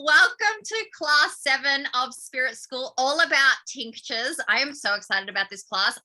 welcome to class 7 of Spirit School, all about tinctures. I am so excited about this class.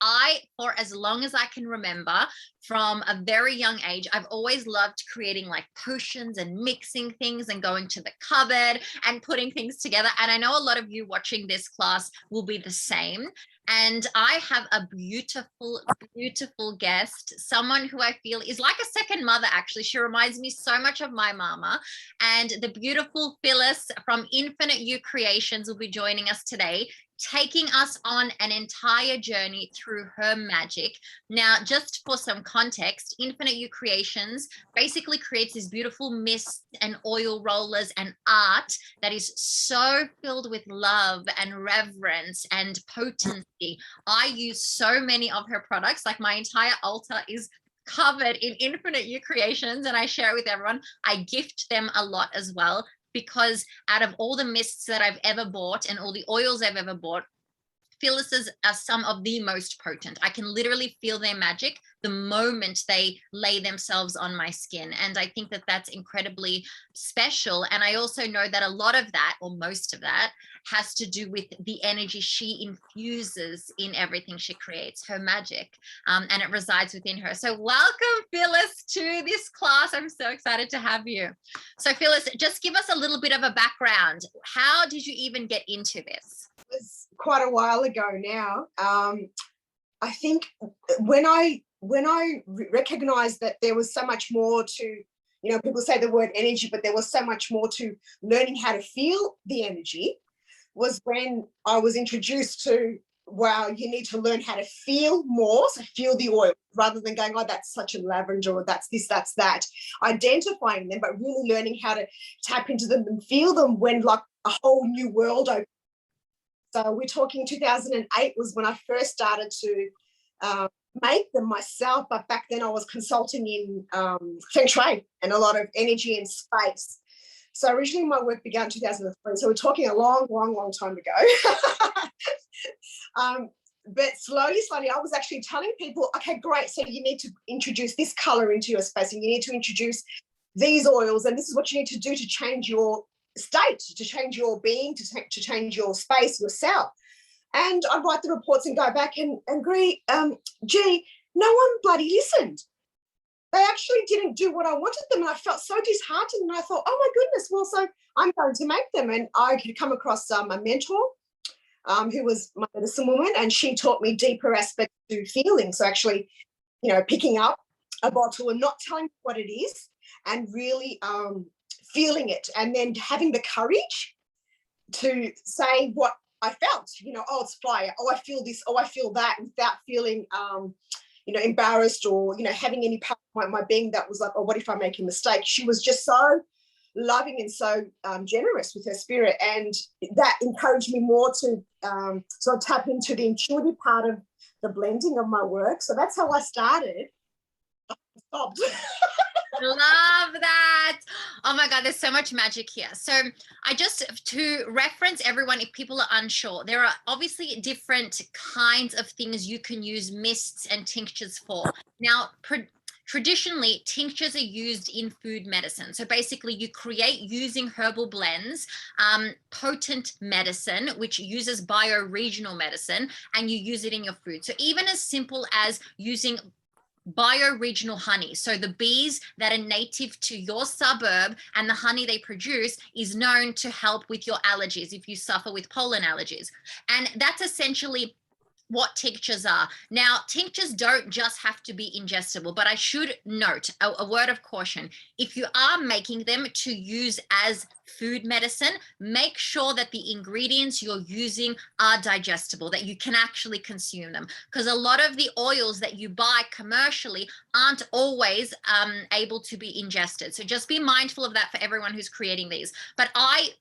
For as long as I can remember, from a very young age, I've always loved creating like potions and mixing things and going to the cupboard and putting things together. And I know a lot of you watching this class will be the same. And I have a beautiful, beautiful guest, someone who I feel is like a second mother, actually. She reminds me so much of my mama. And the beautiful Phyllis from Infinite You Creations will be joining us today, taking us on an entire journey through her magic. Now, just for some context, Infinite You Creations basically creates these beautiful mists and oil rollers and art that is so filled with love and reverence and potency. I use so many of her products, like my entire altar is covered in Infinite You Creations, and I share it with everyone. I gift them a lot as well, because out of all the mists that I've ever bought and all the oils I've ever bought, Phyllis's are some of the most potent. I can literally feel their magic the moment they lay themselves on my skin. And I think that that's incredibly special. And I also know that a lot of that, or most of that, has to do with the energy she infuses in everything she creates, her magic, and it resides within her. So welcome, Phyllis, to this class. I'm so excited to have you. So Phyllis, just give us a little bit of a background. How did you even get into this? It was quite a while ago now. I think when I recognized that there was so much more to, people say the word energy, but there was so much more to learning how to feel the energy, was when I was introduced to, wow, you need to learn how to feel more, so feel the oil, rather than going, oh, that's such a lavender, or that's this, that's that, identifying them, but really learning how to tap into them and feel them when like a whole new world opened. So we're talking 2008 was when I first started to make them myself, but back then I was consulting in Feng Shui and a lot of energy and space. So originally my work began in 2003, so we're talking a long, long, long time ago. But slowly, I was actually telling people, okay, great, so you need to introduce this color into your space, and you need to introduce these oils, and this is what you need to do to change your state, to change your being, to change your space, yourself. And I'd write the reports and go back and agree, gee, no one bloody listened. They actually didn't do what I wanted them, and I felt so disheartened, and I thought, oh my goodness, well, so I'm going to make them. And I could come across a mentor who was my medicine woman, and she taught me deeper aspects to feeling. So actually, picking up a bottle and not telling what it is, and really feeling it, and then having the courage to say what I felt, oh, it's fire, oh, I feel this, oh, I feel that, without feeling, embarrassed or, having any part of my being that was like, oh, what if I make a mistake? She was just so loving and so generous with her spirit, and that encouraged me more to sort of tap into the intuitive part of the blending of my work. So that's how I started. I stopped. Love that. Oh my God, there's so much magic here. So to reference everyone, if people are unsure, there are obviously different kinds of things you can use mists and tinctures for. Now, traditionally, tinctures are used in food medicine. So basically you create, using herbal blends, potent medicine, which uses bioregional medicine, and you use it in your food. So even as simple as using bioregional honey, so the bees that are native to your suburb and the honey they produce is known to help with your allergies if you suffer with pollen allergies. And that's essentially what tinctures are. Now, tinctures don't just have to be ingestible, but I should note a word of caution. If you are making them to use as food medicine, make sure that the ingredients you're using are digestible, that you can actually consume them, because a lot of the oils that you buy commercially aren't always able to be ingested. So just be mindful of that for everyone who's creating these. But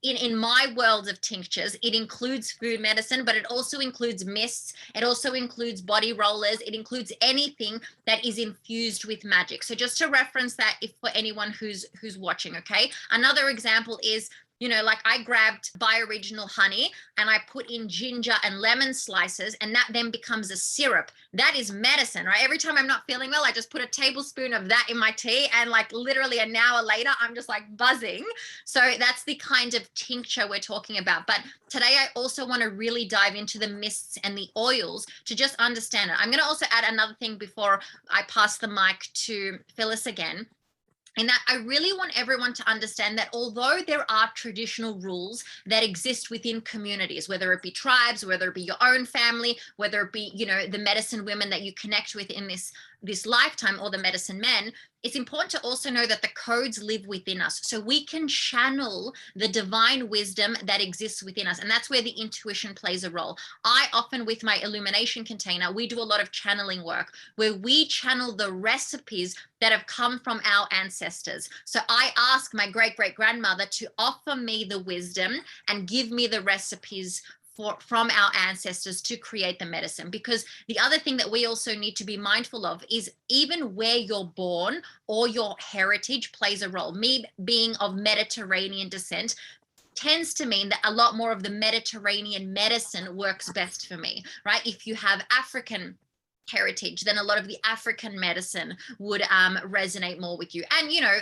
in my world of tinctures, it includes food medicine, but it also includes mists. It also includes body rollers. It includes anything that is infused with magic. So just to reference that, if for anyone who's watching, okay? Another example is You know, like I grabbed bioregional honey and I put in ginger and lemon slices, and that then becomes a syrup. That is medicine, right? Every time I'm not feeling well, I just put a tablespoon of that in my tea, and like literally an hour later, I'm just like buzzing. So that's the kind of tincture we're talking about. But today, I also want to really dive into the mists and the oils to just understand it. I'm going to also add another thing before I pass the mic to Phyllis again. And that I really want everyone to understand that although there are traditional rules that exist within communities, whether it be tribes, whether it be your own family, whether it be, you know, the medicine women that you connect with in this lifetime, or the medicine men, it's important to also know that the codes live within us. So we can channel the divine wisdom that exists within us. And that's where the intuition plays a role. I often, with my illumination container, we do a lot of channeling work where we channel the recipes that have come from our ancestors. So I ask my great-great-grandmother to offer me the wisdom and give me the recipes from our ancestors to create the medicine. Because the other thing that we also need to be mindful of is even where you're born or your heritage plays a role. Me being of Mediterranean descent tends to mean that a lot more of the Mediterranean medicine works best for me, right? If you have African heritage, then a lot of the African medicine would resonate more with you. And you know,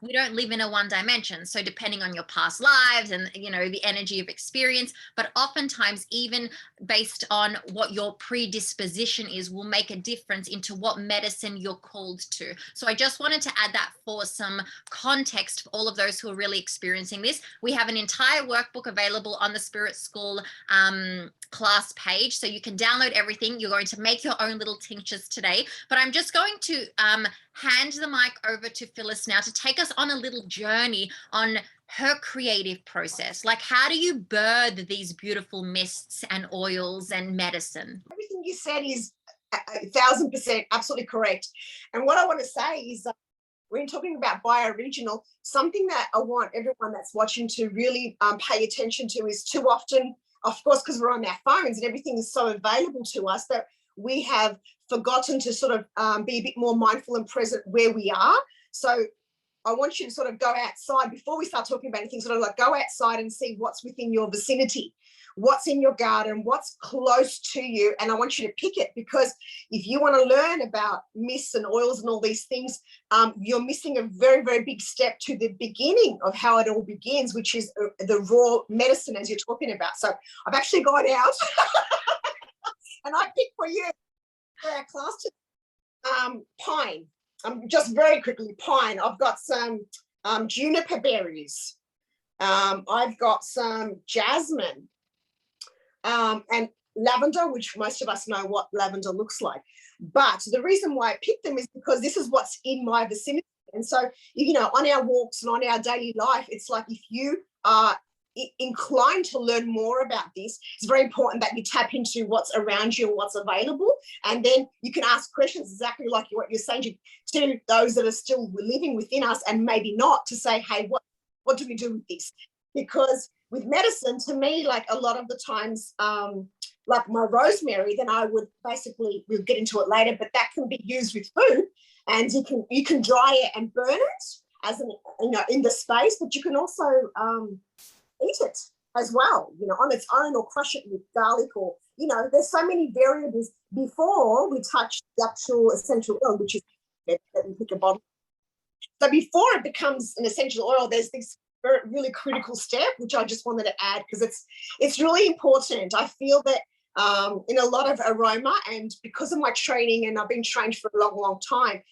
we don't live in a one dimension, so depending on your past lives and, you know, the energy of experience, but oftentimes even based on what your predisposition is will make a difference into what medicine you're called to. So I just wanted to add that for some context for all of those who are really experiencing this. We have an entire workbook available on the Spirit School class page, so you can download everything. You're going to make your own little tinctures today, but I'm just going to hand the mic over to Phyllis now to take us on a little journey on her creative process. Like, how do you birth these beautiful mists and oils and medicine? Everything you said is 1,000% absolutely correct. And what I want to say is, when talking about bioregional, something that I want everyone that's watching to really pay attention to is, too often, of course, because we're on our phones and everything is so available to us, that we have forgotten to sort of be a bit more mindful and present where we are. So I want you to sort of go outside before we start talking about anything, sort of like go outside and see what's within your vicinity, what's in your garden, what's close to you. And I want you to pick it, because if you want to learn about mists and oils and all these things, you're missing a very, very big step to the beginning of how it all begins, which is the raw medicine, as you're talking about. So I've actually gone out and I picked for you, for our class today, pine. Just very quickly, pine. I've got some juniper berries. I've got some jasmine and lavender, which most of us know what lavender looks like. But the reason why I picked them is because this is what's in my vicinity. And so, you know, on our walks and on our daily life, it's like if you are inclined to learn more about this, it's very important that you tap into what's around you and what's available, and then you can ask questions exactly like what you're saying to those that are still living within us, and maybe not, to say, hey, what do we do with this? Because with medicine, to me, like a lot of the times, like my rosemary, then I would basically, we'll get into it later, but that can be used with food, and you can dry it and burn it as an, you know, in the space, but you can also eat it as well, you know, on its own, or crush it with garlic, or, you know, there's so many variables before we touch the actual essential oil, which is that we pick a bottle. So before it becomes an essential oil, there's this really critical step, which I just wanted to add, because it's really important. I feel that in a lot of aroma, and because of my training, and I've been trained for a long, long time,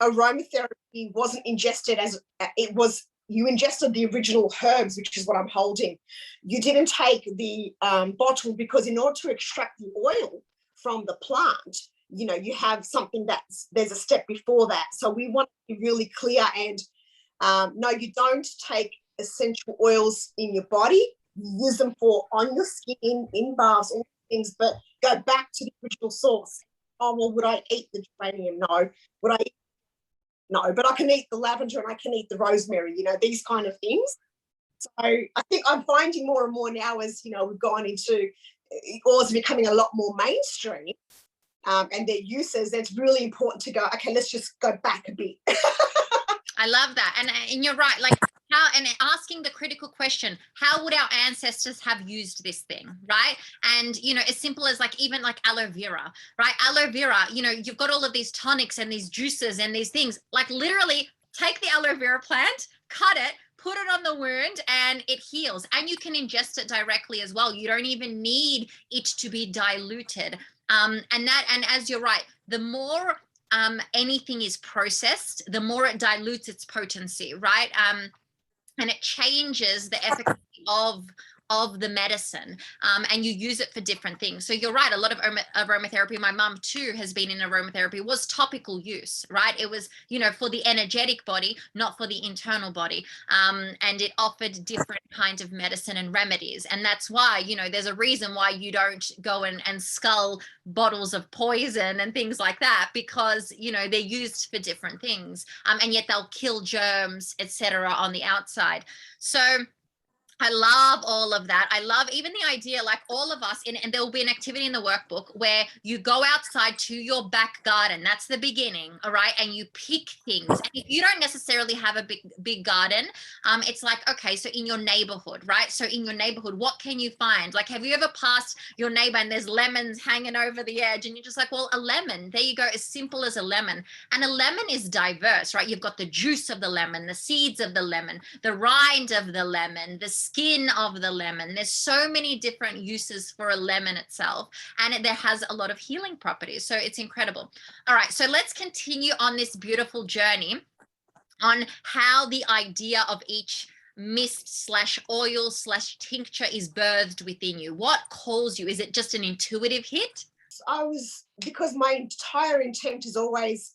aromatherapy wasn't ingested as it was. You ingested the original herbs, which is what I'm holding. You didn't take the bottle, because in order to extract the oil from the plant, you know, you have something there's a step before that. So we want to be really clear, and no, you don't take essential oils in your body. You use them for on your skin, in baths, all things, but go back to the original source. Oh, well, would I eat the geranium? No. Would I eat? No, but I can eat the lavender and I can eat the rosemary, you know, these kind of things. So I think I'm finding more and more now, as, you know, we've gone into oils becoming a lot more mainstream, and their uses, it's really important to go, okay, let's just go back a bit. I love that. And you're right. Like, how, and asking the critical question, how would our ancestors have used this thing, right? And, you know, as simple as like, even like aloe vera, right? Aloe vera, you know, you've got all of these tonics and these juices and these things, like literally take the aloe vera plant, cut it, put it on the wound, and it heals. And you can ingest it directly as well. You don't even need it to be diluted. And as you're right, the more anything is processed, the more it dilutes its potency, right? And it changes the efficacy of the medicine, and you use it for different things. So you're right, a lot of aromatherapy, my mum too has been in aromatherapy, was topical use, right? It was, you know, for the energetic body, not for the internal body, and it offered different kinds of medicine and remedies. And that's why, you know, there's a reason why you don't go and scull bottles of poison and things like that, because, you know, they're used for different things, and yet they'll kill germs, etc., on the outside. So I love all of that. I love even the idea, like all of us, and there will be an activity in the workbook where you go outside to your back garden. That's the beginning, all right? And you pick things. And if you don't necessarily have a big garden, it's like, okay, so in your neighborhood, right? So in your neighborhood, what can you find? Like, have you ever passed your neighbor and there's lemons hanging over the edge, and you're just like, well, a lemon, there you go, as simple as a lemon. And a lemon is diverse, right? You've got the juice of the lemon, the seeds of the lemon, the rind of the lemon, the skin of the lemon. There's so many different uses for a lemon itself, and there has a lot of healing properties. So it's incredible. All right, so let's continue on this beautiful journey on how the idea of each mist slash oil slash tincture is birthed within you. What calls you? Is it just an intuitive hit? Because my entire intent is always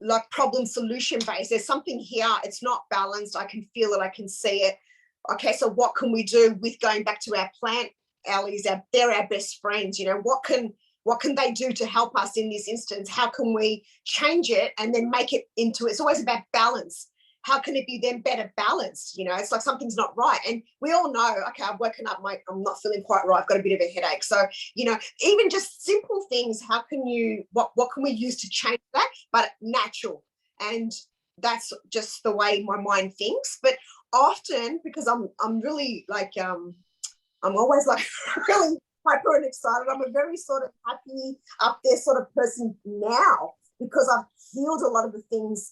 like problem solution based. There's something here, it's not balanced. I can feel it, I can see it. Okay, so what can we do with going back to our plant allies? They're our best friends. You know, what can they do to help us in this instance? How can we change it and then make it into, it's always about balance. How can it be then better balanced? You know, it's like something's not right. And we all know, okay, I've woken up, I'm not feeling quite right. I've got a bit of a headache. So, you know, even just simple things, how can you, what can we use to change that? But natural. And that's just the way my mind thinks. But often, because I'm really like, I'm always like really hyper and excited. I'm a very sort of happy up there sort of person now, because I've healed a lot of the things,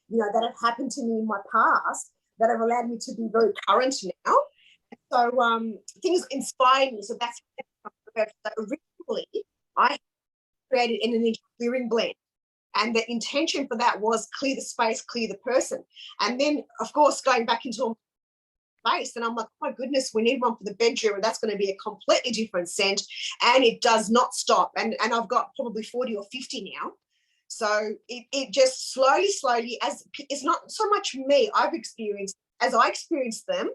you know, that have happened to me in my past that have allowed me to be very current now. So things inspire me. So that's originally I created an energy clearing blend. And the intention for that was clear the space, clear the person. And then, of course, going back into space, and I'm like, oh my goodness, we need one for the bedroom, and that's going to be a completely different scent. And it does not stop. And I've got probably 40 or 50 now. So it just slowly, as it's not so much me, I've experienced, as I experienced them,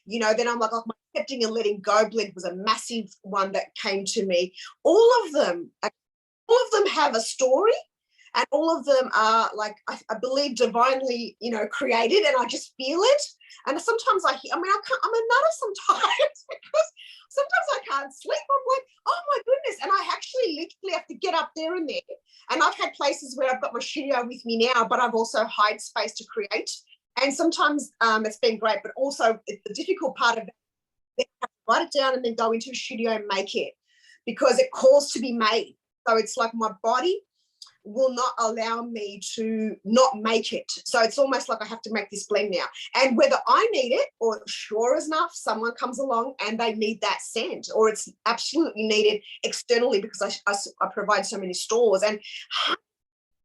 you know, then I'm like, oh, my accepting and letting go blend was a massive one that came to me. All of them have a story. And all of them are, like, I believe, divinely, you know, created, and I just feel it. And sometimes I'm a nutter sometimes because sometimes I can't sleep. I'm like, oh my goodness. And I actually literally have to get up there and there. And I've had places where I've got my studio with me now, but I've also hired space to create. And sometimes it's been great, but also the difficult part of it, write it down and then go into a studio and make it, because it calls to be made. So it's like my body will not allow me to not make it. So it's almost like I have to make this blend now. And whether I need it, or sure as enough, someone comes along and they need that scent, or it's absolutely needed externally because I provide so many stores and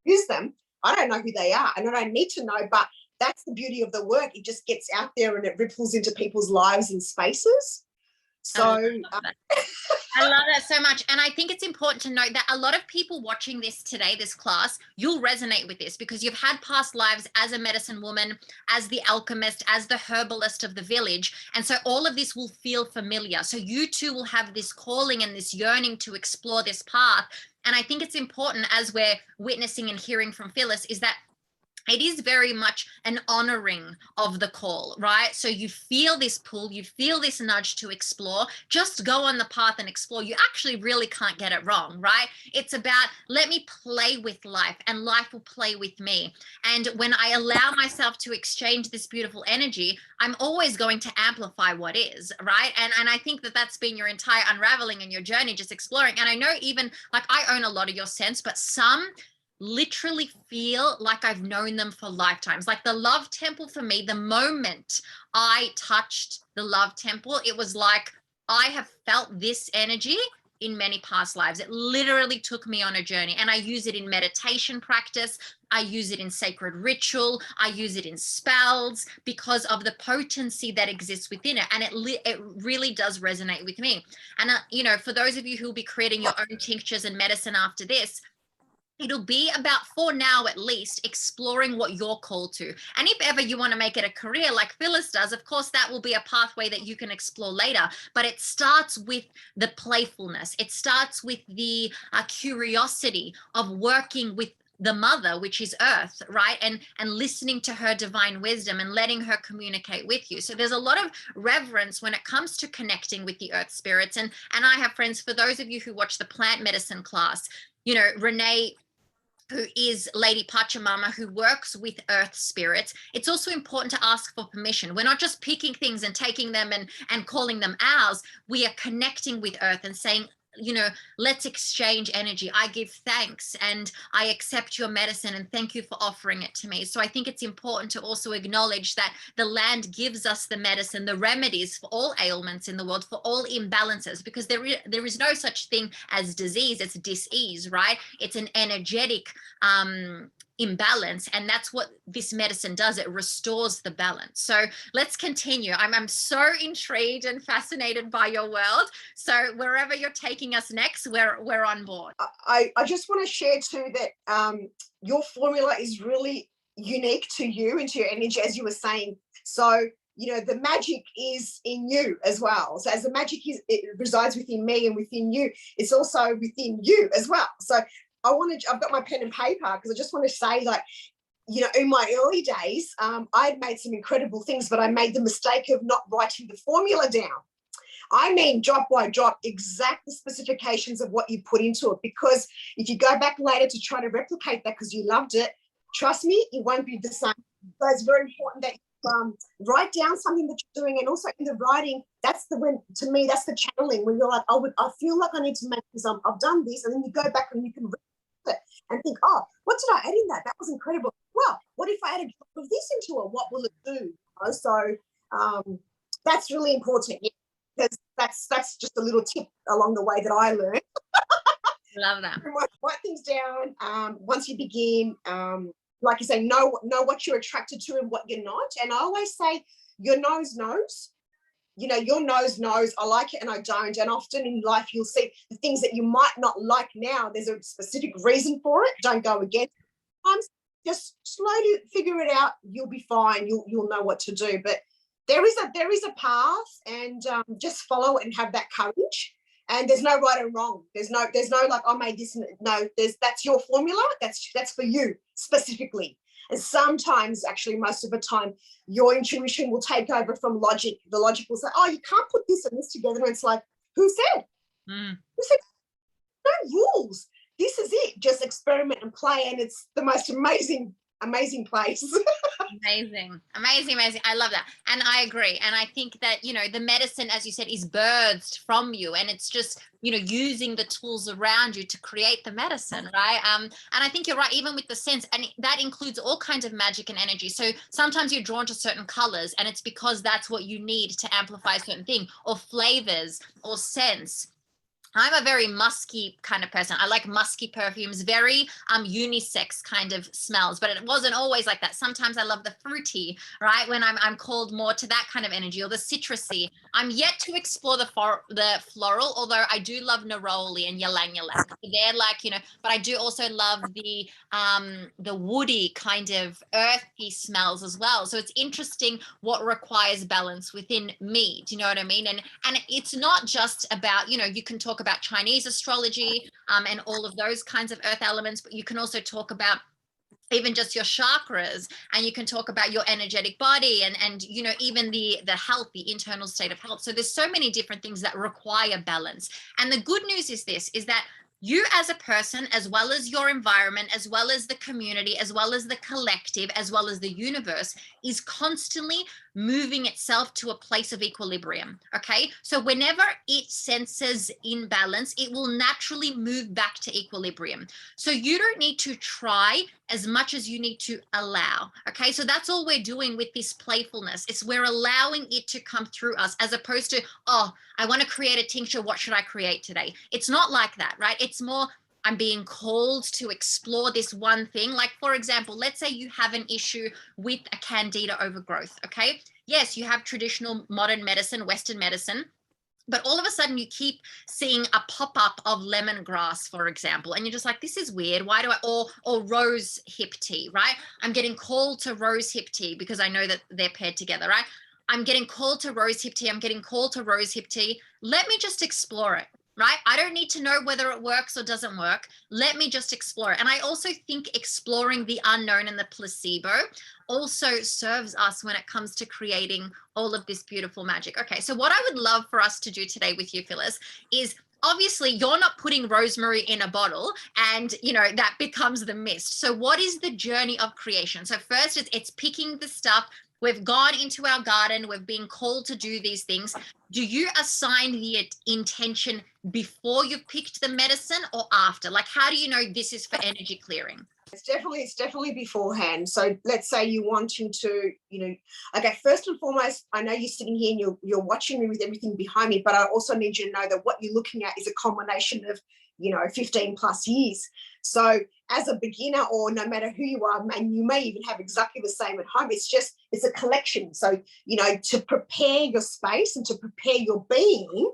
use them. I don't know who they are and I don't need to know, but that's the beauty of the work. It just gets out there and it ripples into people's lives and spaces. So I love that so much. And I think it's important to note that a lot of people watching this today, this class, you'll resonate with this because you've had past lives as a medicine woman, as the alchemist, as the herbalist of the village. And so all of this will feel familiar. So you too will have this calling and this yearning to explore this path. And I think it's important, as we're witnessing and hearing from Phyllis, is that it is very much an honoring of the call, right? So you feel this pull, you feel this nudge to explore, just go on the path and explore. You actually really can't get it wrong, right? It's about, let me play with life and life will play with me. And when I allow myself to exchange this beautiful energy, I'm always going to amplify what is, right? And I think that that's been your entire unraveling and your journey, just exploring. And I know, even like, I own a lot of your scents, but some literally feel like I've known them for lifetimes. Like the love temple, for me, the moment I touched the love temple, it was like I have felt this energy in many past lives. It literally took me on a journey, and I use it in meditation practice. I use it in sacred ritual. I use it in spells because of the potency that exists within it. And it really does resonate with me. And, you know, for those of you who will be creating your own tinctures and medicine after this, it'll be about, for now at least, exploring what you're called to. And if ever you want to make it a career like Phyllis does, of course, that will be a pathway that you can explore later. But it starts with the playfulness. It starts with the curiosity of working with the mother, which is earth, right? And listening to her divine wisdom and letting her communicate with you. So there's a lot of reverence when it comes to connecting with the earth spirits. And I have friends, for those of you who watch the plant medicine class, you know, Renee, who is Lady Pachamama, who works with earth spirits, it's also important to ask for permission. We're not just picking things and taking them and calling them ours. We are connecting with earth and saying, you know, let's exchange energy. I give thanks and I accept your medicine and thank you for offering it to me. So I think it's important to also acknowledge that the land gives us the medicine, the remedies for all ailments in the world, for all imbalances, because there is no such thing as disease. It's dis-ease, right? It's an energetic imbalance, and that's what this medicine does. It restores the balance. So let's continue. I'm so intrigued and fascinated by your world. So wherever you're taking us next, we're on board. I just want to share too that your formula is really unique to you and to your energy, as you were saying. So, you know, the magic is in you as well. So as the magic it resides within me and within you, it's also within you as well. So I've got my pen and paper because I just want to say, like, you know, in my early days, I'd made some incredible things, but I made the mistake of not writing the formula down. I mean, drop by drop, exact the specifications of what you put into it. Because if you go back later to try to replicate that because you loved it, trust me, it won't be the same. So it's very important that you write down something that you're doing, and also in the writing, to me, that's the channeling, when you're like, I feel like I need to make this. I've done this, and then you go back and you can it and think, oh, what did I add in that? That was incredible. Well, what if I add a drop of this into it? What will it do? So that's really important. Yeah, because that's just a little tip along the way that I learned. Love that. Write things down. Once you begin, like you say, know what you're attracted to and what you're not. And I always say, your nose knows. You know, your nose knows I like it and I don't. And often in life, you'll see the things that you might not like now. There's a specific reason for it. Don't go against it. Just slowly figure it out. You'll be fine. You'll know what to do. But there is a path, and just follow it and have that courage. And there's no right and wrong. There's no like, I made this. No, that's your formula. That's for you specifically. And sometimes, actually, most of the time, your intuition will take over from logic. The logic will say, oh, you can't put this and this together. And it's like, who said? Who said? No rules. This is it. Just experiment and play. And it's the most amazing place. Amazing. I love that. And I agree. And I think that, you know, the medicine, as you said, is birthed from you, and it's just, you know, using the tools around you to create the medicine, right? And I think you're right, even with the scents, and that includes all kinds of magic and energy. So sometimes you're drawn to certain colors, and it's because that's what you need to amplify a certain thing, or flavors or scents. I'm a very musky kind of person. I like musky perfumes, very unisex kind of smells, but it wasn't always like that. Sometimes I love the fruity, right? When I'm called more to that kind of energy, or the citrusy. I'm yet to explore the floral, although I do love neroli and ylang ylang. They're like, you know, but I do also love the woody kind of earthy smells as well. So it's interesting what requires balance within me. Do you know what I mean? And it's not just about, you know, you can talk about Chinese astrology and all of those kinds of earth elements, but you can also talk about even just your chakras, and you can talk about your energetic body and you know, even the health, the internal state of health. So there's so many different things that require balance. And the good news is this, is that you as a person, as well as your environment, as well as the community, as well as the collective, as well as the universe, is constantly moving itself to a place of equilibrium. Okay. So whenever it senses imbalance, it will naturally move back to equilibrium. So you don't need to try as much as you need to allow. Okay. So that's all we're doing with this playfulness. It's we're allowing it to come through us, as opposed to, oh, I want to create a tincture. What should I create today? It's not like that, right? It's more, I'm being called to explore this one thing. Like, for example, let's say you have an issue with a candida overgrowth. Okay. Yes, you have traditional modern medicine, Western medicine, but all of a sudden you keep seeing a pop-up of lemongrass, for example, and you're just like, this is weird. Why do I, or rose hip tea, right? I'm getting called to rose hip tea because I know that they're paired together, right? I'm getting called to rose hip tea. I'm getting called to rose hip tea. Let me just explore it, right? I don't need to know whether it works or doesn't work. Let me just explore it. And I also think exploring the unknown and the placebo also serves us when it comes to creating all of this beautiful magic. Okay, so what I would love for us to do today with you, Phyllis, is obviously you're not putting rosemary in a bottle and you know that becomes the mist. So what is the journey of creation? So first it's picking the stuff. We've gone into our garden, we've been called to do these things. Do you assign the intention before you've picked the medicine or after? Like, how do you know this is for energy clearing? It's definitely beforehand. So let's say you're wanting to, you know, okay, first and foremost, I know you're sitting here and you're watching me with everything behind me, but I also need you to know that what you're looking at is a combination of, you know, 15 plus years. So as a beginner, or no matter who you are, and you may even have exactly the same at home, it's a collection. So, you know, to prepare your space and to prepare your being,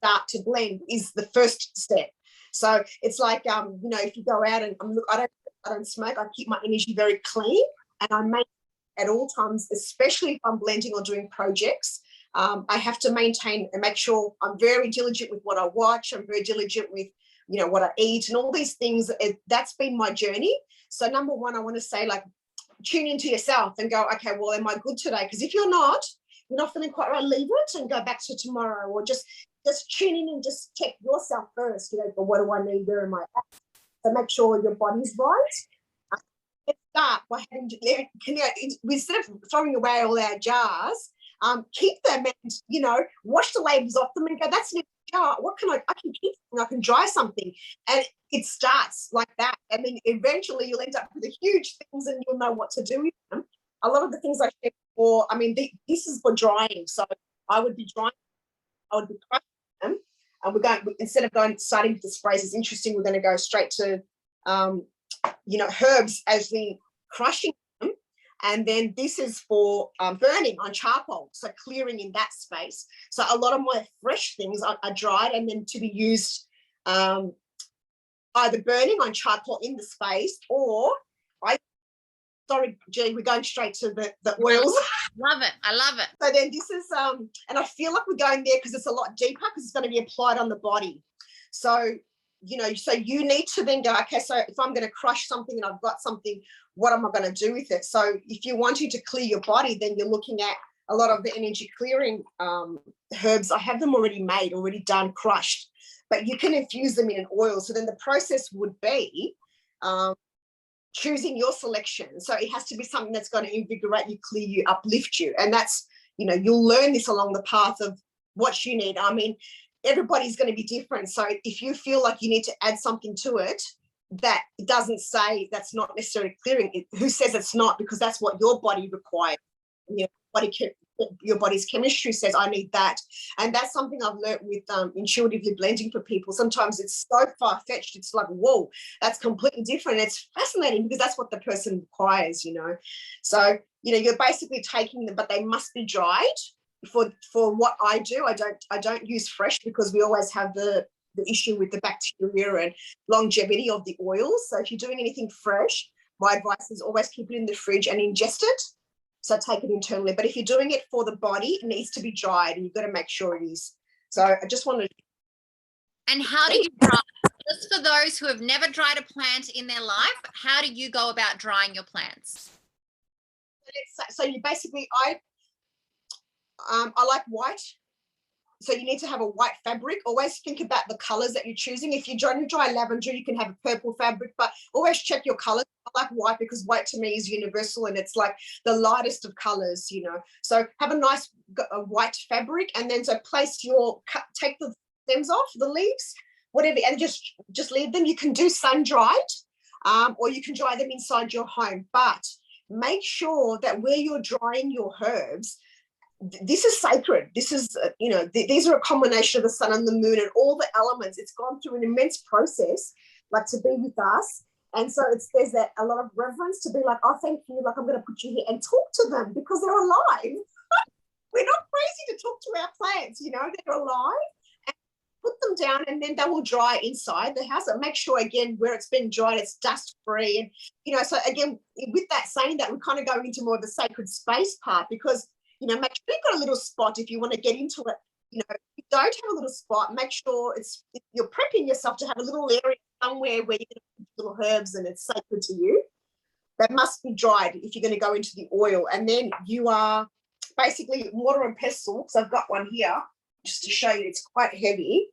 start to blend is the first step. So it's like, you know, if you go out and look, I don't smoke. I keep my energy very clean, and I make at all times, especially if I'm blending or doing projects. I have to maintain and make sure I'm very diligent with what I watch. I'm very diligent with, you know, what I eat and all these things. That's been my journey. So number one, I want to say, like, tune into yourself and go, okay, well, am I good today? Because if you're not feeling quite right, leave it and go back to tomorrow, or just tune in and just check yourself first. You know, but what do I need? Where am I at? So make sure your body's right. Let's start by having, you know, instead of throwing away all our jars, keep them and, you know, wash the labels off them and go, that's an jar. What can I can keep something, I can dry something. And it starts like that. And then eventually you'll end up with the huge things and you'll know what to do with them. A lot of the things I shared before, I mean, this is for drying. So I would be drying, I would be crushing them. And we're going, instead of starting with the sprays, it's interesting, we're going to go straight to, you know, herbs as in crushing them. And then this is for burning on charcoal, so clearing in that space. So a lot of my fresh things are dried and then to be used either burning on charcoal in the space, or sorry, G, we're going straight to the oils. Love it. I love it. So then this is, and I feel like we're going there because it's a lot deeper, because it's going to be applied on the body. So, you know, so you need to then go, okay, so if I'm going to crush something and I've got something, what am I going to do with it? So if you want to clear your body, then you're looking at a lot of the energy clearing herbs. I have them already made, already done, crushed, but you can infuse them in an oil. So then the process would be choosing your selection. So it has to be something that's going to invigorate you, clear you, uplift you. And that's, you know, you'll learn this along the path of what you need. I mean, everybody's going to be different. So if you feel like you need to add something to it that it doesn't say, that's not necessarily clearing it, who says it's not? Because that's what your body requires. You know, your body's chemistry says, I need that. And that's something I've learned with intuitively blending for people. Sometimes it's so far-fetched, it's like, whoa, that's completely different. It's fascinating because that's what the person requires, you know. So, you know, you're basically taking them, but they must be dried. For what I do, I don't use fresh, because we always have the issue with the bacteria and longevity of the oils. So if you're doing anything fresh, my advice is always keep it in the fridge and ingest it. So take it internally. But if you're doing it for the body, it needs to be dried, and you've got to make sure it is. So I just wanted to. And how do you dry? Just for those who have never dried a plant in their life, how do you go about drying your plants? So you basically, I like white. So you need to have a white fabric. Always think about the colors that you're choosing. If you're trying to dry lavender, you can have a purple fabric, but always check your colors. I like white because white to me is universal and it's like the lightest of colors, you know. So have a nice white fabric, and then so place your, take the stems off, the leaves, whatever, and just leave them. You can do sun dried, or you can dry them inside your home, but make sure that where you're drying your herbs, this is sacred. This is, you know, these are a combination of the sun and the moon and all the elements. It's gone through an immense process, like to be with us. And so there's that a lot of reverence to be like, oh, thank you. Like, I'm going to put you here and talk to them because they're alive. We're not crazy to talk to our plants, you know, they're alive. And put them down, and then they will dry inside the house. And make sure, again, where it's been dried, it's dust free. And, you know, so again, with that saying that, we're kind of going into more of the sacred space part, because, you know, make sure you've got a little spot if you want to get into it. You know, if you don't have a little spot, make sure you're prepping yourself to have a little area somewhere where you can put little herbs and it's sacred to you. That must be dried if you're going to go into the oil. And then you are basically mortar and pestle. So I've got one here just to show you. It's quite heavy.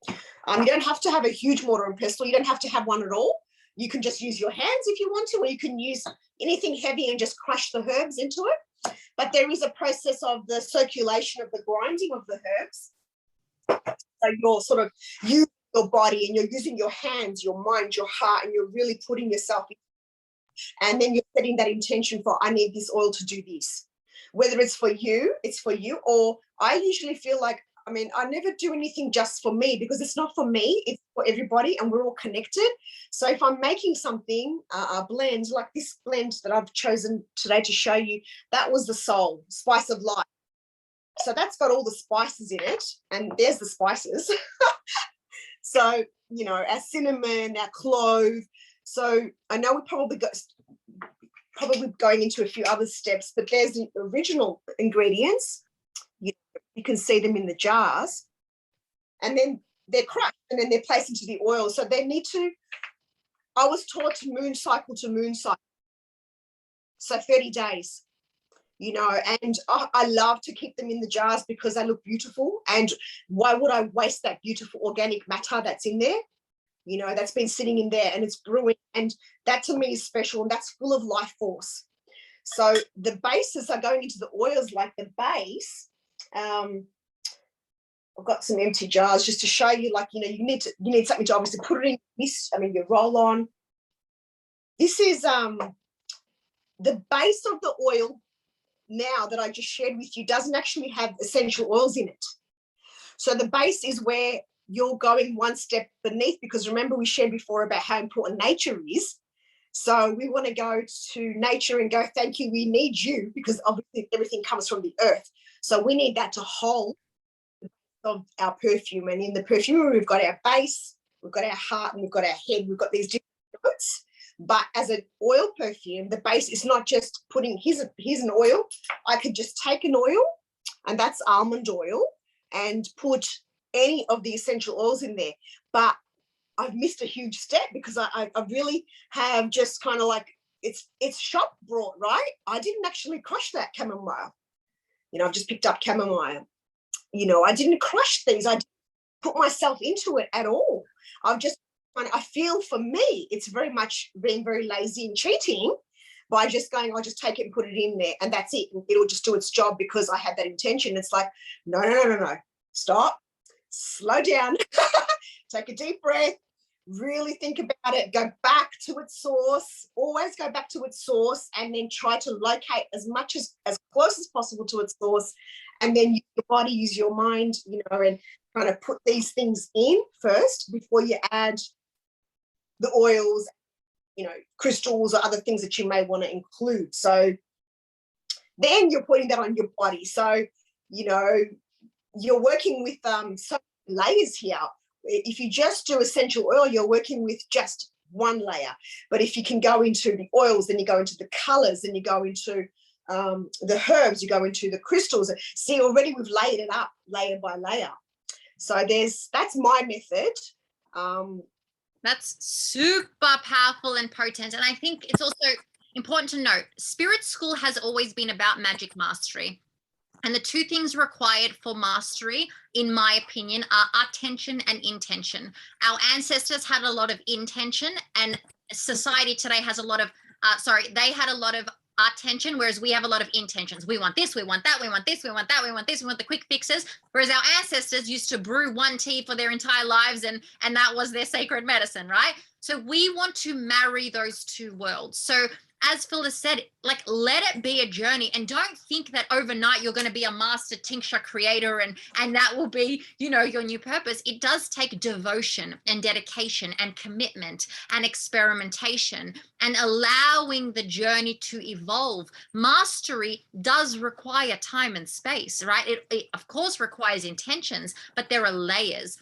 You don't have to have a huge mortar and pestle. You don't have to have one at all. You can just use your hands if you want to, or you can use anything heavy and just crush the herbs into it. But there is a process of the circulation of the grinding of the herbs. So you're sort of using your body and you're using your hands, your mind, your heart, and you're really putting yourself in. And then you're setting that intention for, I need this oil to do this. Whether it's for you, or I usually feel like, I mean, I never do anything just for me, because it's not for me, it's for everybody, and we're all connected. So if I'm making something, a blend, like this blend that I've chosen today to show you, that was the soul, spice of life. So that's got all the spices in it, and there's the spices. So, you know, our cinnamon, our clove. So I know we probably going into a few other steps, but there's the original ingredients. You can see them in the jars, and then they're crushed and then they're placed into the oil. So they need to, I was taught to moon cycle. So 30 days, you know, and I love to keep them in the jars because they look beautiful. And why would I waste that beautiful organic matter that's in there? You know, that's been sitting in there and it's brewing. And that to me is special, and that's full of life force. So the bases are going into the oils, like the base. I've got some empty jars just to show you, like, you know, you need something to obviously put it in this. I mean, your roll on. This is the base of the oil now that I just shared with you doesn't actually have essential oils in it. So the base is where you're going one step beneath, because remember we shared before about how important nature is. So we want to go to nature and go, thank you, we need you, because obviously everything comes from the earth. So we need that to hold of our perfume. And in the perfume, we've got our base, we've got our heart, and we've got our head. We've got these different notes. But as an oil perfume, the base is not just putting, here's an oil. I could just take an oil, and that's almond oil, and put any of the essential oils in there. But I've missed a huge step, because I really have just kind of like, it's shop brought, right? I didn't actually crush that chamomile. You know, I've just picked up chamomile. You know, I didn't crush these. I didn't put myself into it at all. I feel for me, it's very much being very lazy and cheating by just going, I'll just take it and put it in there, and that's it. It'll just do its job because I had that intention. It's like, no. Stop, slow down, take a deep breath, really think about it, go back to its source, always go back to its source, and then try to locate as close as possible to its source, and then use your body, use your mind, you know, and kind of put these things in first before you add the oils, you know, crystals or other things that you may want to include. So then you're putting that on your body. So, you know, you're working with so many layers here. If you just do essential oil, you're working with just one layer. But if you can go into the oils, then you go into the colors, then you go into the herbs, you go into the crystals. See, already we've layered it up layer by layer. So that's my method. That's super powerful and potent. And I think it's also important to note, Spirit School has always been about magic mastery. And the two things required for mastery, in my opinion, are attention and intention. Our ancestors had a lot of intention, and society today has a lot of, they had a lot of attention, whereas we have a lot of intentions. We want this, we want that, we want this, we want that, we want this, we want the quick fixes. Whereas our ancestors used to brew one tea for their entire lives, and that was their sacred medicine, right? So we want to marry those two worlds. So as Phil has said, like, let it be a journey, and don't think that overnight you're going to be a master tincture creator and that will be, you know, your new purpose. It does take devotion and dedication and commitment and experimentation and allowing the journey to evolve. Mastery does require time and space, right? It of course requires intentions, but there are layers.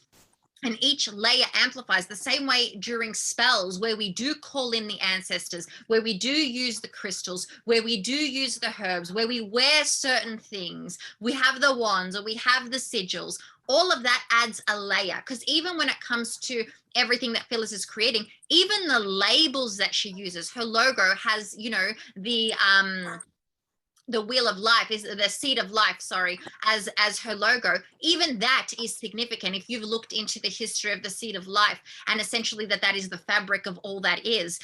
And each layer amplifies the same way during spells, where we do call in the ancestors, where we do use the crystals, where we do use the herbs, where we wear certain things, we have the wands or we have the sigils. All of that adds a layer, because even when it comes to everything that Phyllis is creating, even the labels that she uses, her logo has, you know, the wheel of life, is the seed of life, sorry, as her logo. Even that is significant if you've looked into the history of the seed of life, and essentially that is the fabric of all that is.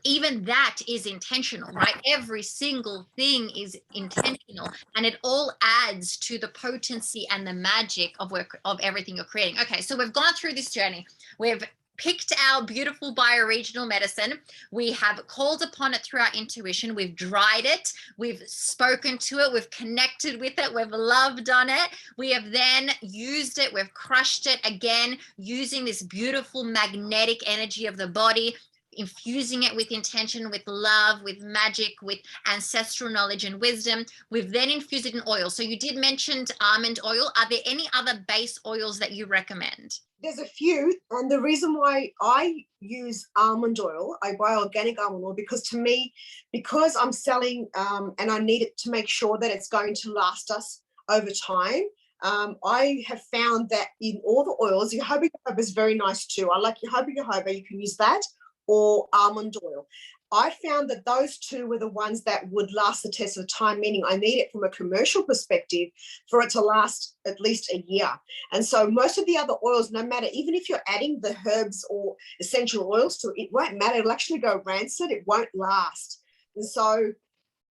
Even that is intentional, right? Every single thing is intentional, and it all adds to the potency and the magic of everything you're creating. Okay, so we've gone through this journey. We've picked our beautiful bioregional medicine. We have called upon it through our intuition. We've dried it. We've spoken to it. We've connected with it. We've loved on it. We have then used it. We've crushed it again, using this beautiful magnetic energy of the body, infusing it with intention, with love, with magic, with ancestral knowledge and wisdom. We've then infused it in oil. So you did mention almond oil. Are there any other base oils that you recommend? There's a few, and the reason why I use almond oil, I buy organic almond oil, because to me, because I'm selling and I need it to make sure that it's going to last us over time. I have found that in all the oils, jojoba is very nice too. I like jojoba, you can use that, or almond oil. I found that those two were the ones that would last the test of time, meaning I need it from a commercial perspective for it to last at least a year. And so most of the other oils, no matter, even if you're adding the herbs or essential oils to it, it won't matter. It'll actually go rancid. It won't last. And so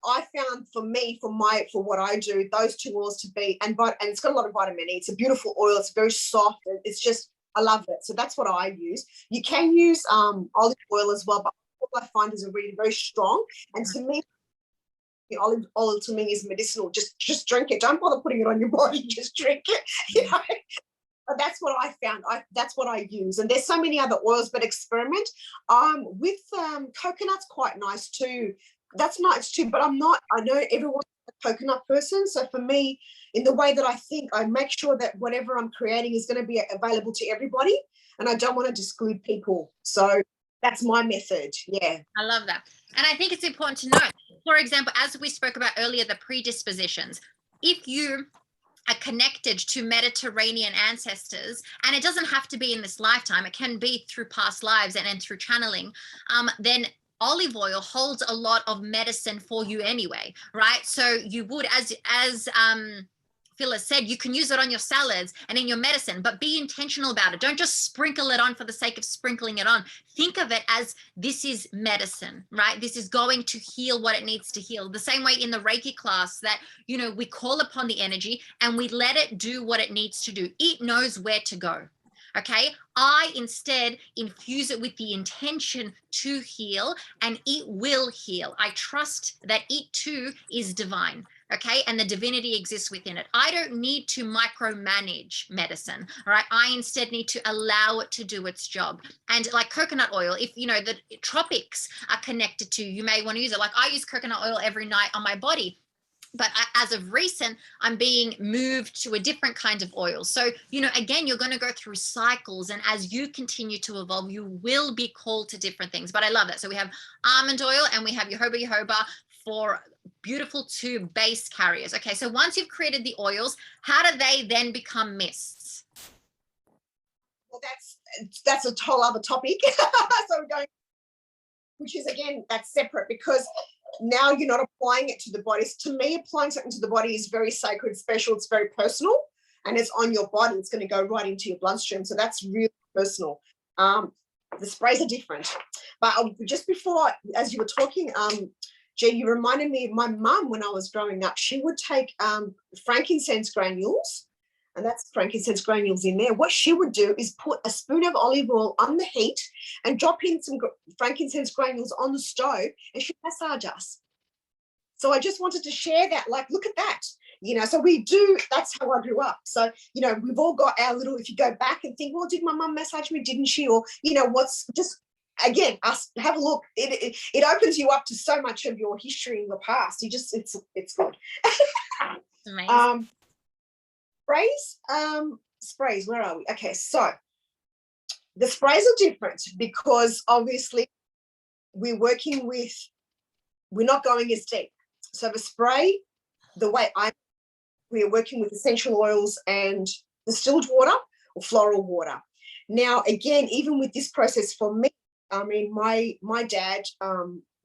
I found for me, for what I do, those two oils to be, and it's got a lot of vitamin E. It's a beautiful oil. It's very soft. It's just, I love it. So that's what I use. You can use olive oil as well, but I find is a really very strong. And to me, the olive oil to me is medicinal. Just drink it. Don't bother putting it on your body. Just drink it. You know. But that's what I found. That's what I use. And there's so many other oils, but experiment. With coconut's quite nice too. That's nice too. But I know everyone's a coconut person. So for me, in the way that I think, I make sure that whatever I'm creating is going to be available to everybody, and I don't want to exclude people. So that's my method. Yeah. I love that. And I think it's important to note, for example, as we spoke about earlier, the predispositions. If you are connected to Mediterranean ancestors, and it doesn't have to be in this lifetime, it can be through past lives and through channeling, then olive oil holds a lot of medicine for you anyway, right? So you would, as Phyllis said, you can use it on your salads and in your medicine, but be intentional about it. Don't just sprinkle it on for the sake of sprinkling it on. Think of it as, this is medicine, right? This is going to heal what it needs to heal. The same way in the Reiki class that, you know, we call upon the energy and we let it do what it needs to do. It knows where to go. Okay, I instead infuse it with the intention to heal, and it will heal. I trust that it too is divine. Okay, and the divinity exists within it. I don't need to micromanage medicine. All right, I instead need to allow it to do its job. And like coconut oil, if you know the tropics are connected to, you may want to use it. Like I use coconut oil every night on my body. But as of recent, I'm being moved to a different kind of oil. So, you know, again, you're going to go through cycles. And as you continue to evolve, you will be called to different things. But I love that. So we have almond oil and we have jojoba for beautiful two base carriers. Okay, so once you've created the oils, how do they then become mists? Well, that's that's a whole other topic. So we're going, which is, again, that's separate, because now you're not applying it to the body. To me, applying something to the body is very sacred, special, it's very personal, and it's on your body. It's going to go right into your bloodstream. So that's really personal. The sprays are different. But just before, as you were talking, Jen, you reminded me of my mum when I was growing up. She would take frankincense granules, and that's frankincense granules in there. What she would do is put a spoon of olive oil on the heat and drop in some frankincense granules on the stove, and she'd massage us. So I just wanted to share that, like, look at that, you know. So we do, that's how I grew up. So, you know, we've all got our little, if you go back and think, well, did my mum massage me? Didn't she? Or, you know, what's just, again, us have a look. It opens you up to so much of your history in the past. You just, it's good. Amazing. Sprays, where are we? Okay, so the sprays are different because obviously we're not going as deep. So the spray, we are working with essential oils and distilled water or floral water. Now, again, even with this process for me, I mean, my dad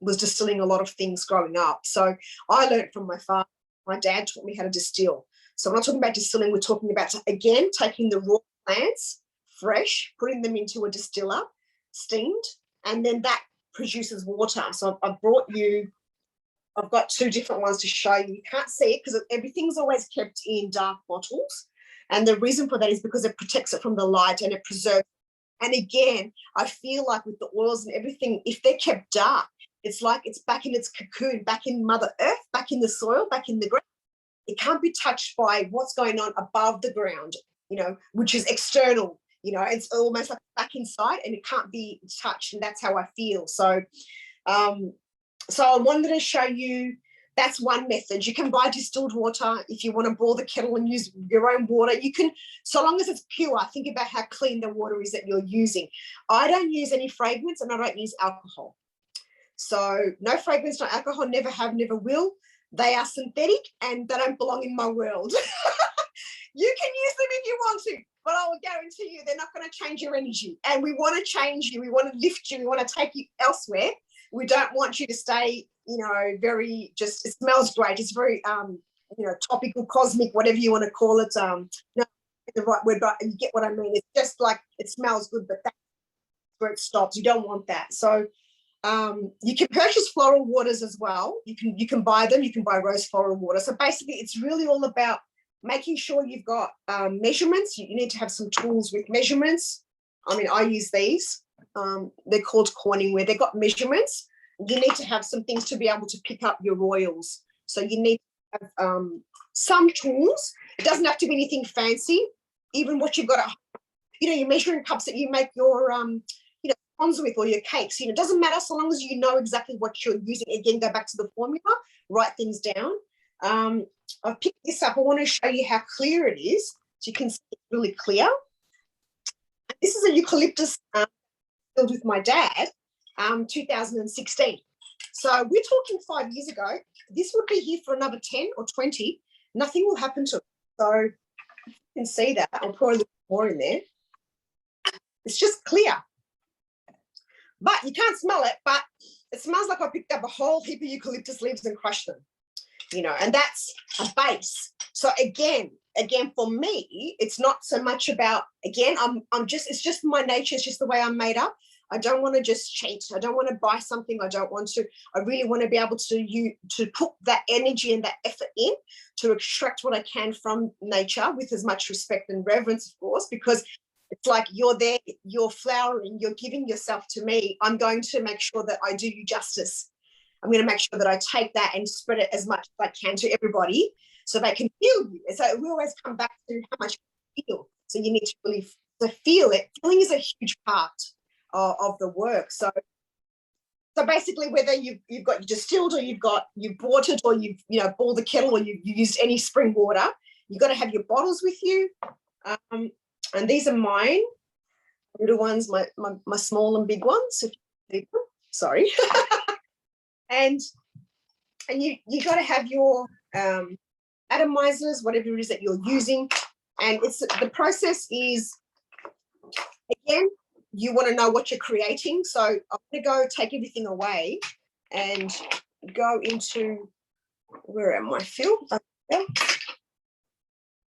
was distilling a lot of things growing up. So I learned from my father. My dad taught me how to distill. So we're not talking about distilling, we're talking about, again, taking the raw plants, fresh, putting them into a distiller, steamed, and then that produces water. So I've got two different ones to show you. You can't see it because everything's always kept in dark bottles. And the reason for that is because it protects it from the light and it preserves. And again, I feel like with the oils and everything, if they're kept dark, it's like it's back in its cocoon, back in Mother Earth, back in the soil, back in the ground. It can't be touched by what's going on above the ground, you know, which is external. You know, it's almost like back inside and it can't be touched. And that's how I feel. So, so I wanted to show you, that's one method. You can buy distilled water if you want to boil the kettle and use your own water. You can, so long as it's pure. Think about how clean the water is that you're using. I don't use any fragrance and I don't use alcohol. So no fragrance, no alcohol, never have, never will. They are synthetic and they don't belong in my world. You can use them if you want to, but I will guarantee you they're not going to change your energy. And we want to change you. We want to lift you. We want to take you elsewhere. We don't want you to stay, you know, very just, it smells great. It's very, you know, topical, cosmic, whatever you want to call it. No, the right word, but you get what I mean. It's just like, it smells good, but that's where it stops. You don't want that. So you can purchase floral waters as well. You can buy them. You can buy rose floral water. So basically, it's really all about making sure you've got measurements. You need to have some tools with measurements. I mean, I use these. They're called coining, where they've got measurements. You need to have some things to be able to pick up your oils. So you need to have some tools. It doesn't have to be anything fancy. Even what you've got at home, you know, your measuring cups that you make your you know, scones with or your cakes. You know, it doesn't matter so long as you know exactly what you're using. Again, go back to the formula, write things down. I've picked this up. I want to show you how clear it is. So you can see it's really clear. This is a eucalyptus filled with my dad, 2016. So we're talking 5 years ago. This would be here for another 10 or 20. Nothing will happen to it. So you can see that. I'll pour a little more in there. It's just clear. But you can't smell it, but it smells like I picked up a whole heap of eucalyptus leaves and crushed them, you know, and that's a base. So again, for me, it's not so much about, again, it's just my nature. It's just the way I'm made up. I don't want to just cheat. I don't want to buy something. I really want to be able to put that energy and that effort in to extract what I can from nature with as much respect and reverence, of course, because it's like you're there, you're flowering, you're giving yourself to me. I'm going to make sure that I do you justice. I'm going to make sure that I take that and spread it as much as I can to everybody so they can feel you. So we always come back to how much you feel. So you need to really feel it. Feeling is a huge part of the work. So basically, whether you've got your distilled or you've bought it or you've boiled the kettle or you've used any spring water, you've got to have your bottles with you. And these are mine, little ones, my small and big ones. Sorry. and you got to have your atomizers, whatever it is that you're using. And the process is Again, you want to know what you're creating. So I'm going to go take everything away and go into, where am I, Phil?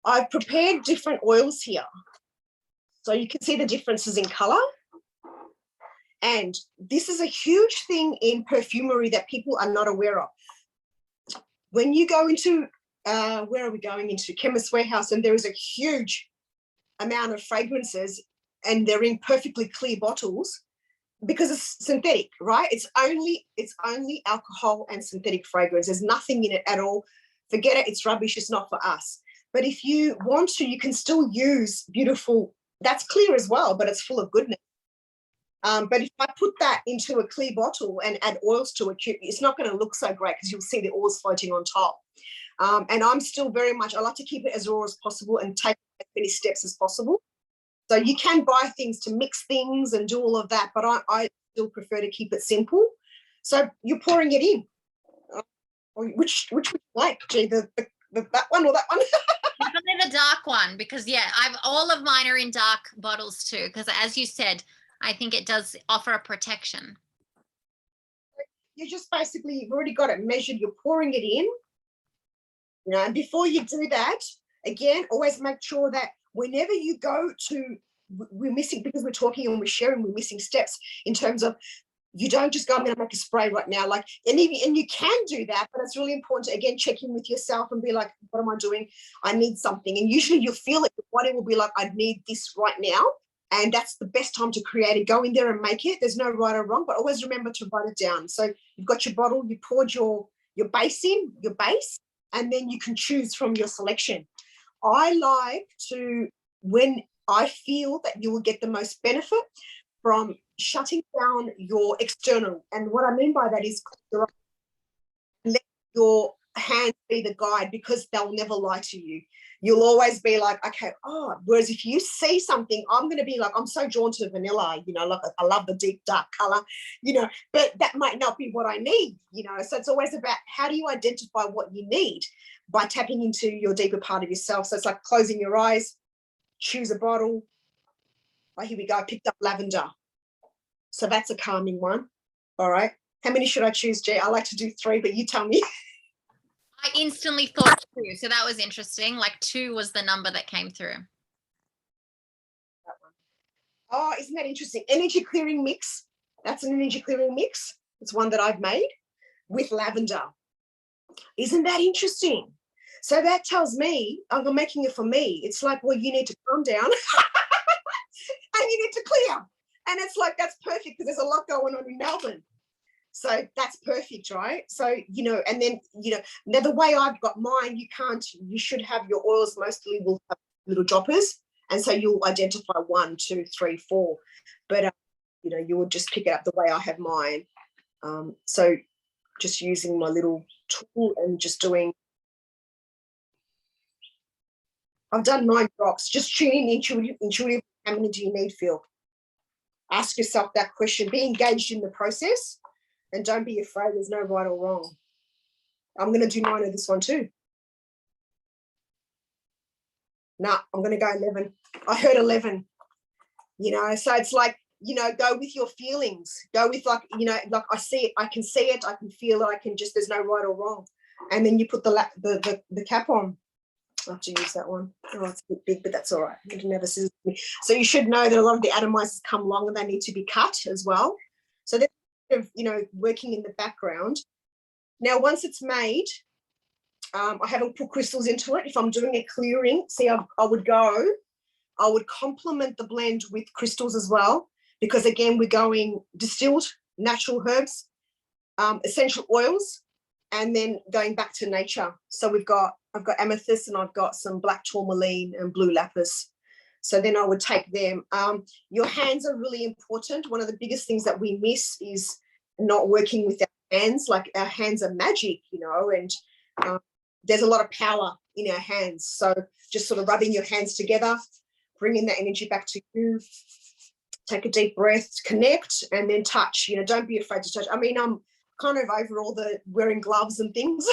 I've prepared different oils here. So you can see the differences in color. And this is a huge thing in perfumery that people are not aware of. When you go into, where are we going into? Chemist Warehouse, and there is a huge amount of fragrances and they're in perfectly clear bottles because it's synthetic, right? It's only alcohol and synthetic fragrance. There's nothing in it at all. Forget it, it's rubbish, it's not for us. But if you want to, you can still use beautiful, that's clear as well, but it's full of goodness. But if I put that into a clear bottle and add oils to it, it's not going to look so great because you'll see the oils floating on top. And I'm still very much, I like to keep it as raw as possible and take as many steps as possible. So you can buy things to mix things and do all of that, but I still prefer to keep it simple. So you're pouring it in. Which would you like, G, that one or that one? Definitely the dark one, because all of mine are in dark bottles too, because as you said, I think it does offer a protection. You just basically, you've already got it measured, you're pouring it in, and before you do that, again, always make sure that whenever you go to, we're missing, because we're talking and we're sharing, we're missing steps in terms of, you don't just go, I'm going to make a spray right now. And you can do that, but it's really important to, again, check in with yourself and be like, what am I doing? I need something. And usually you'll feel it. Your body will be like, I need this right now. And that's the best time to create it. Go in there and make it. There's no right or wrong, but always remember to write it down. So you've got your bottle, you poured your base in, your base, and then you can choose from your selection. I like to, when I feel that you will get the most benefit from shutting down your external. And what I mean by that is let your hands be the guide, because they'll never lie to you. You'll always be like, okay, whereas if you see something, I'm going to be like, I'm so drawn to vanilla, like I love the deep dark color, but that might not be what I need, so it's always about how do you identify what you need by tapping into your deeper part of yourself. So it's like closing your eyes, choose a bottle. Oh, here we go. I picked up lavender. So that's a calming one. All right. How many should I choose, G? I like to do 3, but you tell me. I instantly thought 2, so that was interesting. Like 2 was the number that came through. That one. Oh, isn't that interesting? Energy clearing mix. That's an energy clearing mix. It's one that I've made with lavender. Isn't that interesting? So that tells me, I'm making it for me. It's like, well, you need to calm down and you need to clear. And it's like, that's perfect because there's a lot going on in Melbourne. So that's perfect, right? So, and then, now the way I've got mine, you should have your oils mostly will have little droppers. And so you'll identify 1, 2, 3, 4. But, you will just pick it up the way I have mine. So just using my little tool and just doing, I've done 9 drops, just tuning intuitive. How many do you need, Phil? Ask yourself that question. Be engaged in the process. And don't be afraid, there's no right or wrong. I'm going to do 9 of this one too. Nah, I'm going to go 11. I heard 11. So it's like, go with your feelings. Go with like I see it, I can see it, I can feel it, there's no right or wrong. And then you put the cap on. I have to use that one. Oh, it's a bit big, but that's all right. You can never scissors me. So you should know that a lot of the atomizers come long and they need to be cut as well. So they're working in the background. Now, once it's made, I haven't put crystals into it. If I'm doing a clearing, see, I would complement the blend with crystals as well, because again, we're going distilled natural herbs, essential oils, and then going back to nature. So I've got amethyst, and I've got some black tourmaline and blue lapis. So then I would take them. Your hands are really important. One of the biggest things that we miss is not working with our hands. Like, our hands are magic, and there's a lot of power in our hands. So just sort of rubbing your hands together, bringing that energy back to you. Take a deep breath, connect, and then touch. Don't be afraid to touch. I mean, I'm kind of over all the wearing gloves and things.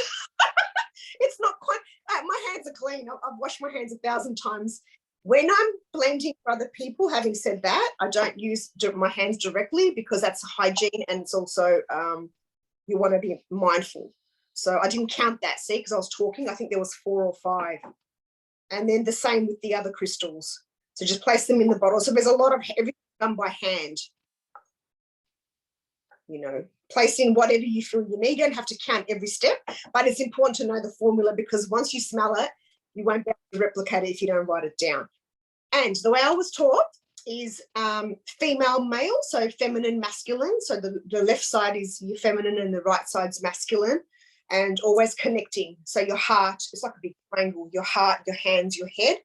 It's not quite, my hands are clean. I've washed my hands 1,000 times. When I'm blending for other people, having said that, I don't use my hands directly because that's hygiene, and it's also you want to be mindful. So I didn't count that, see, because I was talking. I think there was 4 or 5. And then the same with the other crystals. So just place them in the bottle. So there's a lot of everything done by hand. You know, place in whatever you feel you need. You don't have to count every step, but it's important to know the formula, because once you smell it, you won't be able to replicate it if you don't write it down. And the way I was taught is female, male, so feminine, masculine. So the left side is your feminine and the right side's masculine, and always connecting. So your heart, it's like a big triangle, your heart, your hands, your head,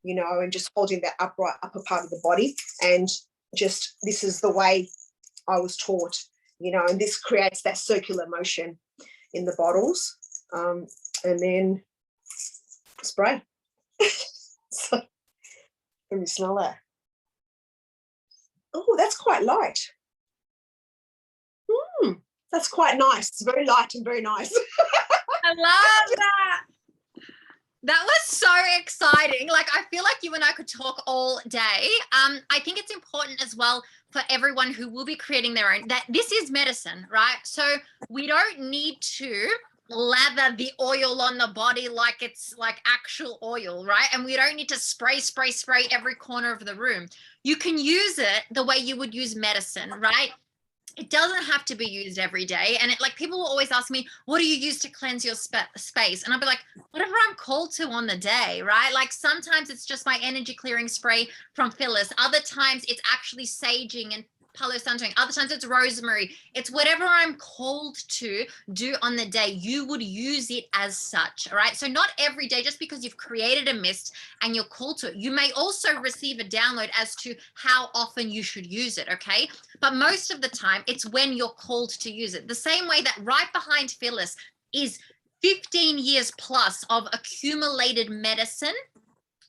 you know, and just holding that upright upper part of the body. And just, this is the way I was taught, you know, and this creates that circular motion in the bottles. And then spray. So let me smell that. Oh, that's quite light. That's quite nice. It's very light and very nice. I love that. That was so exciting. Like, I feel like you and I could talk all day. I think it's important as well for everyone who will be creating their own, that this is medicine, right? So we don't need to lather the oil on the body like it's like actual oil, right? And we don't need to spray every corner of the room. You can use it the way you would use medicine, right? It doesn't have to be used every day. And it, like, people will always ask me, what do you use to cleanse your space? And I'll be like, whatever I'm called to on the day, right? Like, sometimes it's just my energy clearing spray from Phyllis. Other times it's actually saging and Palo Santo. Other times it's rosemary. It's whatever I'm called to do on the day. You would use it as such, right? So not every day, just because you've created a mist and you're called to it. You may also receive a download as to how often you should use it, okay? But most of the time, it's when you're called to use it. The same way that right behind Phyllis is 15 years plus of accumulated medicine.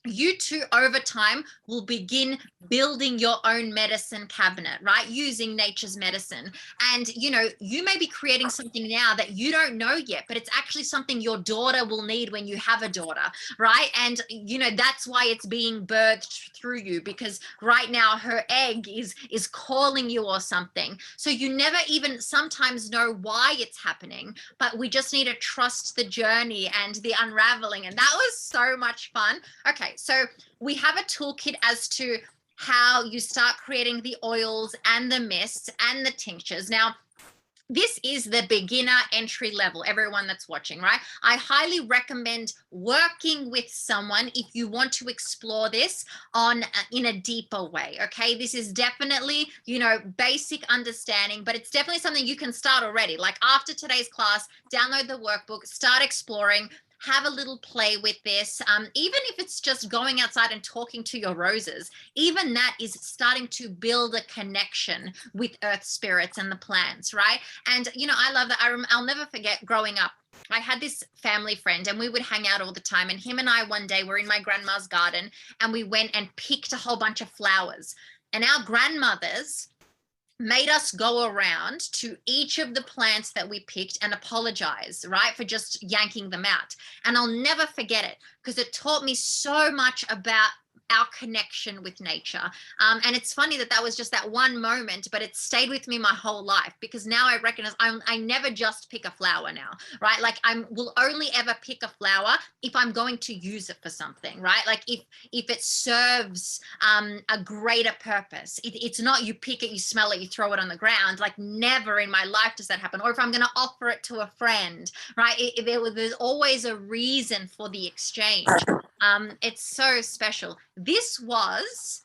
You too, over time, will begin building your own medicine cabinet, right? Using nature's medicine. And, you know, you may be creating something now that you don't know yet, but it's actually something your daughter will need when you have a daughter, right? And, you know, that's why it's being birthed through you, because right now her egg is calling you or something. So you never even sometimes know why it's happening, but we just need to trust the journey and the unraveling. And that was so much fun. Okay, so we have a toolkit as to how you start creating the oils and the mists and the tinctures. Now, this is the beginner entry level, everyone that's watching, right? I highly recommend working with someone if you want to explore this in a deeper way, okay? This is definitely, you know, basic understanding, but it's definitely something you can start already. Like, after today's class, download the workbook, start exploring, have a little play with this. Even if it's just going outside and talking to your roses, even that is starting to build a connection with earth spirits and the plants, right? And, you know, I love that. I'll never forget growing up. I had this family friend and we would hang out all the time. And him and I one day were in my grandma's garden and we went and picked a whole bunch of flowers. And our grandmothers made us go around to each of the plants that we picked and apologize, right, for just yanking them out. And I'll never forget it, because it taught me so much about our connection with nature. And it's funny that was just that one moment, but it stayed with me my whole life, because now I recognize I never just pick a flower now, right? Like, I will only ever pick a flower if I'm going to use it for something, right? Like, if it serves a greater purpose. It's not you pick it, you smell it, you throw it on the ground. Like, never in my life does that happen. Or if I'm going to offer it to a friend, right? There's always a reason for the exchange. It's so special. This was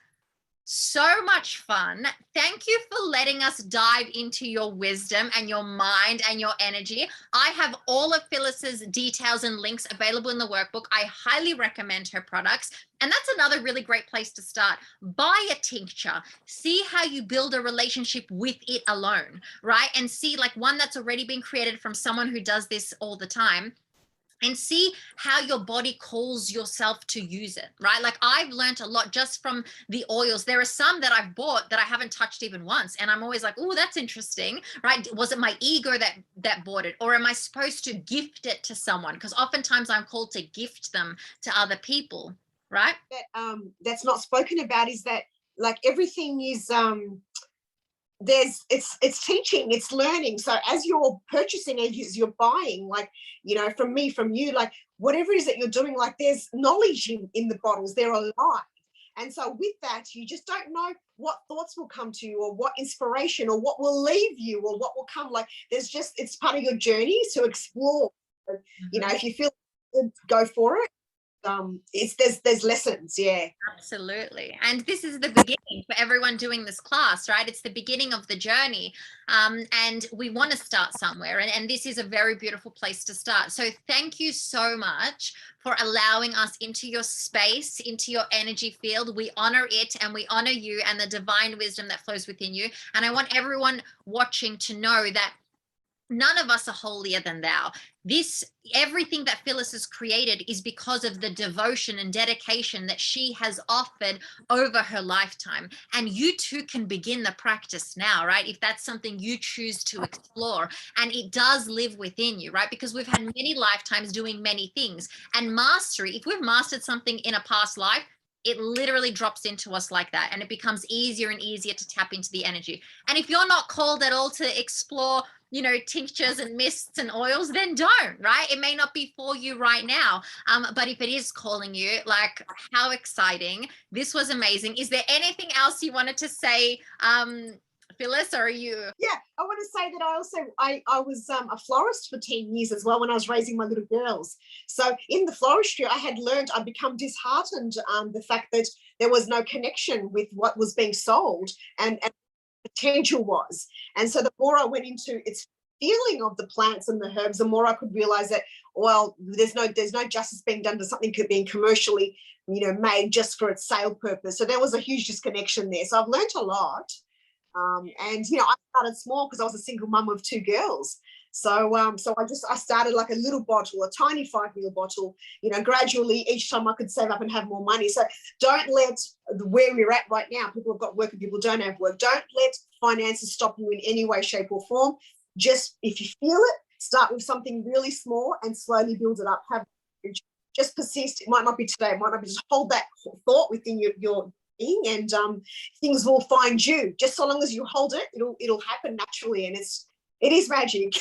so much fun. Thank you for letting us dive into your wisdom and your mind and your energy. I have all of Phyllis's details and links available in the workbook. I highly recommend her products. And that's another really great place to start. Buy a tincture. See how you build a relationship with it alone, right? And see, like, one that's already been created from someone who does this all the time. And see how your body calls yourself to use it, right? Like, I've learned a lot just from the oils. There are some that I've bought that I haven't touched even once. And I'm always like, oh, that's interesting, right? Was it my ego that bought it? Or am I supposed to gift it to someone? Because oftentimes I'm called to gift them to other people. right? That's not spoken about is that like everything is it's teaching, it's learning. So as you're purchasing, as you're buying, like, you know, from me, from you, like whatever it is that you're doing, like there's knowledge in the bottles, they're alive. And so with that, you just don't know what thoughts will come to you or what inspiration or what will leave you or what will come. Like there's just, it's part of your journey to explore. You know, if you feel good, go for it. It's there's lessons. Yeah, Absolutely. And this is the beginning for everyone doing this class, right? It's the beginning of the journey. And we want to start somewhere. And this is a very beautiful place to start. So thank you so much for allowing us into your space, into your energy field. We honor it and we honor you and the divine wisdom that flows within you. And I want everyone watching to know that none of us are holier than thou. Everything that Phyllis has created is because of the devotion and dedication that she has offered over her lifetime. And you too can begin the practice now, right? If that's something you choose to explore. And it does live within you, right? Because we've had many lifetimes doing many things. And mastery, if we've mastered something in a past life, it literally drops into us like that. And it becomes easier and easier to tap into the energy. And if you're not called at all to explore, you know, tinctures and mists and oils, then don't, right? It may not be for you right now. But if it is calling you, like, how exciting. This was amazing. Is there anything else you wanted to say, Phyllis, or are you? Yeah, I want to say that I was a florist for 10 years as well when I was raising my little girls. So in the floristry, I had learned, I'd become disheartened the fact that there was no connection with what was being sold and potential was. And so the more I went into its feeling of the plants and the herbs, the more I could realize that, well, there's no justice being done to something being commercially, you know, made just for its sale purpose. So there was a huge disconnection there. So I've learned a lot. And you know, I started small because I was a single mum of 2 girls. So I started like a little bottle, a tiny 5 ml bottle, you know, gradually each time I could save up and have more money. So don't let where we're at right now, people have got work and people don't have work. Don't let finances stop you in any way, shape or form. Just if you feel it, start with something really small and slowly build it up. Just persist. It might not be today, it might not be, just hold that thought within your being, and things will find you. Just so long as you hold it, it'll happen naturally, and it is magic.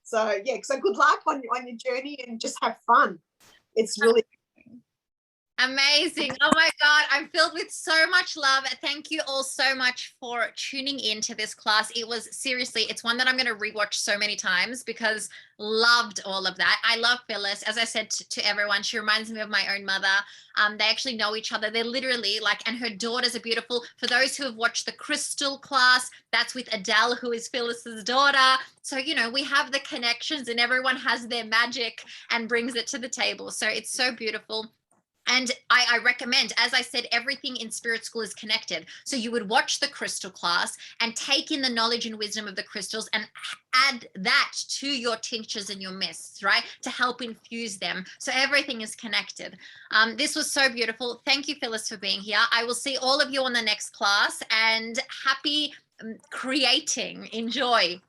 So yeah, so good luck on your journey and just have fun. It's really amazing. Oh my God, I'm filled with so much love. Thank you all so much for tuning in to this class. It was seriously, it's one that I'm going to rewatch so many times because loved all of that. I love Phyllis. As I said to everyone, she reminds me of my own mother. They actually know each other. They're literally like, and her daughters are beautiful. For those who have watched the Crystal class, that's with Adele, who is Phyllis's daughter. So, you know, we have the connections and everyone has their magic and brings it to the table. So it's so beautiful. And I recommend, as I said, everything in Spirit School is connected. So you would watch the crystal class and take in the knowledge and wisdom of the crystals and add that to your tinctures and your mists, right? To help infuse them. So everything is connected. This was so beautiful. Thank you, Phyllis, for being here. I will see all of you on the next class, and happy creating. Enjoy.